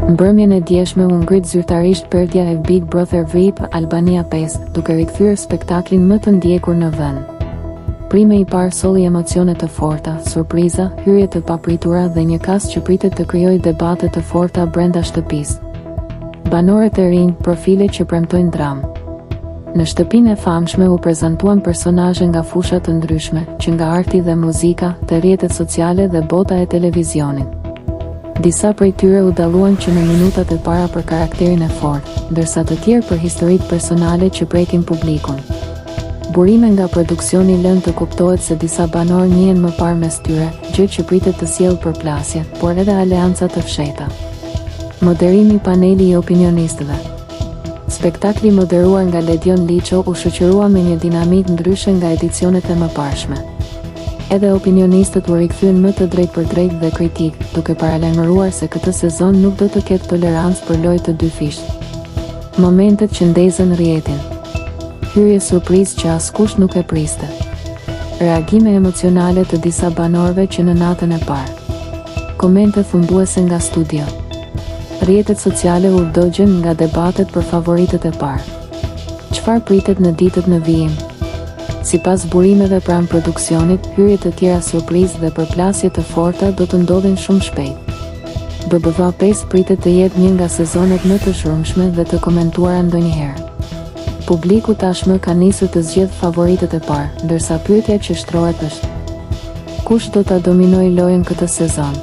Mbrëmjen e djeshme u ngrit zyrtarisht perdja e Big Brother VIP Albania 5, duke rikthyer spektaklin më të ndjekur në vend. Prime i parë solli emocione të forta, surpriza, hyrje të papritura dhe një kast që pritet të krijojë debate të forta brenda shtëpisë. Banorët e rinj, profile që premtojnë dramë. Në shtëpinë e famshme u prezantuan personazhe nga fusha të ndryshme, që nga arti dhe muzika, të rrjetet sociale dhe bota e televizionit. Disa prej tyre u dalluan që në minutat e para për karakterin e fortë, ndërsa të tjerë për historitë personale që prekin publikun. Burime nga produksioni lën të kuptohet se disa banorë njihen më parë mes tyre, gjë që pritet të sjellë përplasje, por edhe aleanca të fshehta. Moderimi paneli i opinionistëve. Spektakli moderuar nga Ledion Liço u shoqërua me një dinamik ndryshe nga edicionet e mëparshme. Edhe opinionistët u rikthyen më të drejtë për drejtë dhe kritik, duke paralajmëruar se këtë sezon nuk do të ketë tolerancë për lojë të dyfishtë. Momentet që ndezën rrjetin. Hyrje surprizë që askush nuk e priste. Reagime emocionale të disa banorëve që në natën e parë. Komente thumbuese nga studio. Rrjetet sociale u dogjen nga debatet për favoritët e parë. Çfarë pritet në ditët në vijim? Sipas burimeve pranë produksionit, hyrje të tjera surprizë dhe përplasje të forta do të ndodhin shumë shpejt. BBVA 5 pritet të jetë një nga sezonet më të shurmshme dhe të komentuara ndonjëherë. Publiku tashmë ka nisur të zgjedhë favoritët e parë, ndërsa pyetja që shtrohet është: kush do ta dominojë lojën këtë sezon?